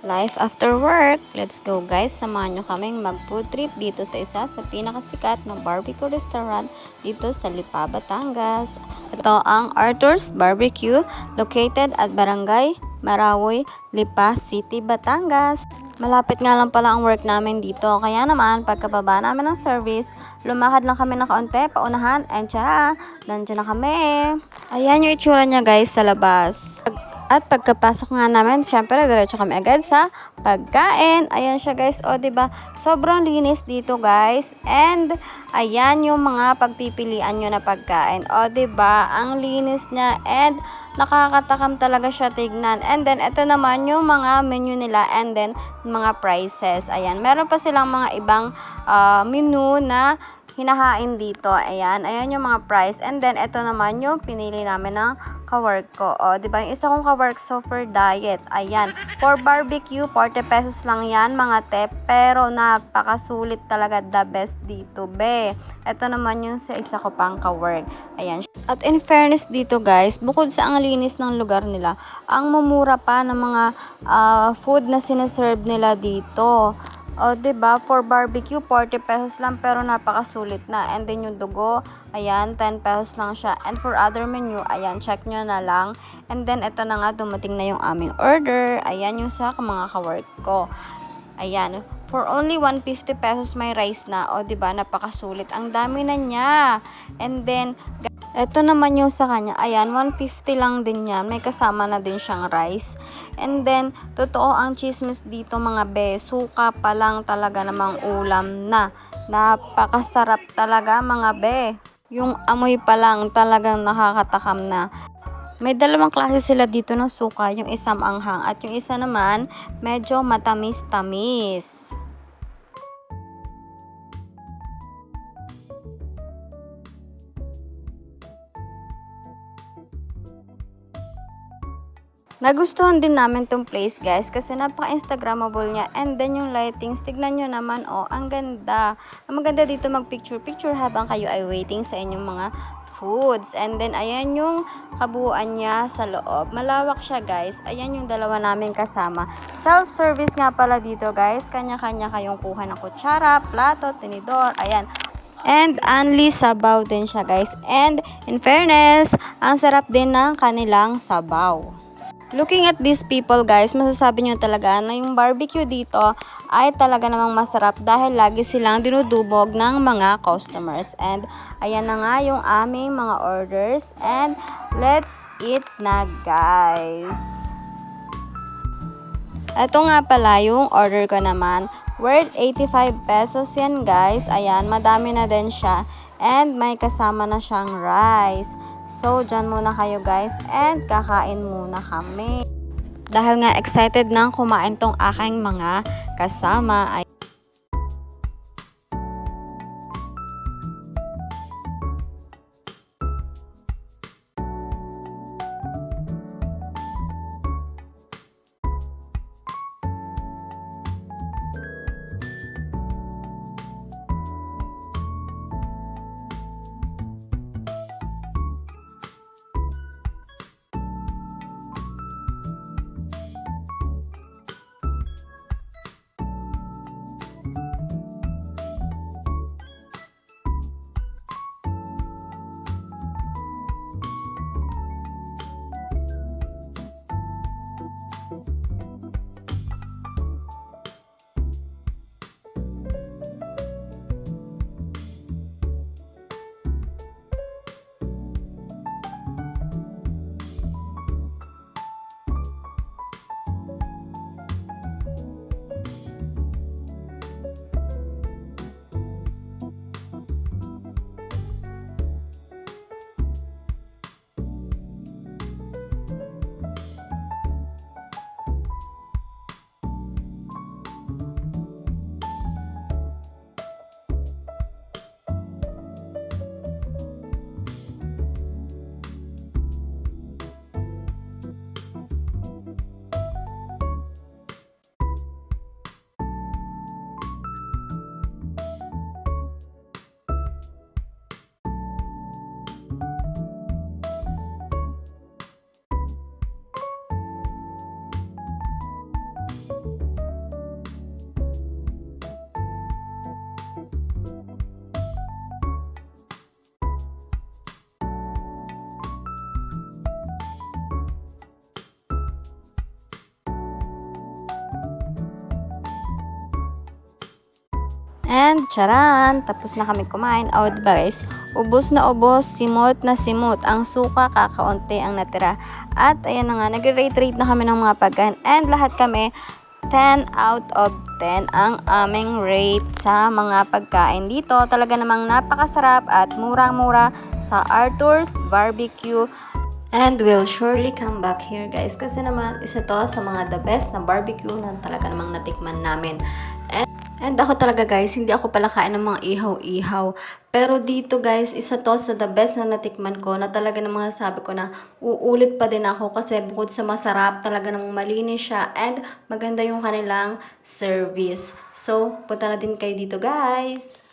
Life after work. Let's go guys, samahan nyo kaming mag-food trip dito sa isa sa pinakasikat na barbecue restaurant dito sa Lipa, Batangas. Ito ang Arthur's Barbecue located at Barangay Marawi, Lipa City, Batangas. Malapit nga lang pala ang work namin dito. Kaya naman, pagkababa namin ng service, lumakad lang kami na kaunti, paunahan, and tara, nandiyan na kami. Ayan yung itsura niya guys sa labas. At pagkapasok nga namin, syempre, diretso kami agad sa pagkain. Ayan siya guys, o diba? Sobrang linis dito guys. And, ayan yung mga pagpipilian nyo na pagkain. O diba? Ang linis niya and nakakatakam talaga siya tignan. And then, ito naman yung mga menu nila and then, mga prices. Ayan, meron pa silang mga ibang menu na hinahain dito. Ayan, ayan yung mga price. And then, ito naman yung pinili namin ng kawork ko. O, diba? Yung isa kong kawork so for diet. Ayan. For barbecue, 40 pesos lang yan, mga te. Pero, napakasulit talaga. The best dito, be. Ito naman yung sa isa ko pang kawork. Ayan. At in fairness dito, guys, bukod sa ang linis ng lugar nila, ang mumura pa ng mga food na sinaserve nila dito. O, diba? For barbecue, 40 pesos lang pero napakasulit na. And then yung dugo, ayan, 10 pesos lang siya. And for other menu, ayan, check nyo na lang. And then, ito na nga, dumating na yung aming order. Ayan yung sa mga kawork ko. Ayan, for only 150 pesos may rice na. O, diba? Napakasulit. Ang dami na niya. And then, ito naman yung sa kanya. Ayan, 150 lang din yan. May kasama na din siyang rice. And then, totoo ang chismis dito mga be. Suka pa lang talaga namang ulam na. Napakasarap talaga mga be. Yung amoy pa lang talagang nakakatakam na. May dalawang klase sila dito ng suka. Yung isang anghang at yung isa naman medyo matamis-tamis. Nagustuhan din namin tong place guys kasi napaka-instagrammable niya and then yung lightings, tignan nyo naman ang ganda. Ang maganda dito mag-picture-picture habang kayo ay waiting sa inyong mga foods. And then ayan yung kabuuan niya sa loob. Malawak siya guys. Ayan yung dalawa namin kasama. Self-service nga pala dito guys. Kanya-kanya kayong kuha ng kutsara, plato, tinidor. Ayan. And only sabaw din siya guys. And in fairness, ang sarap din ng kanilang sabaw. Looking at these people guys, masasabi nyo talaga na yung barbecue dito ay talaga namang masarap dahil lagi silang dinudubog ng mga customers. And ayan na nga yung aming mga orders and let's eat na guys. Ito nga pala yung order ko naman. Worth 85 pesos yan guys. Ayan, madami na din siya. And may kasama na siyang rice. So, dyan muna kayo guys. And kakain muna kami. Dahil nga excited nang kumain tong aking mga kasama. And charan, tapos na kami kumain. Oh, diba guys? Ubos na ubos, simot na simot. Ang suka, kakaunti ang natira. At ayan na nga, nag-rate na kami ng mga pagkain. And lahat kami, 10 out of 10 ang aming rate sa mga pagkain dito. Talaga namang napakasarap at murang-mura sa Arthur's Barbecue. And we'll surely come back here guys kasi naman isa to sa mga the best na barbecue na talaga namang natikman namin. And ako talaga guys, hindi ako pala kain ng mga ihaw-ihaw. Pero dito guys, isa to sa the best na natikman ko na talaga namang sabi ko na uulit pa din ako kasi bukod sa masarap, talaga namang malinis siya and maganda yung kanilang service. So, punta na din kayo dito guys.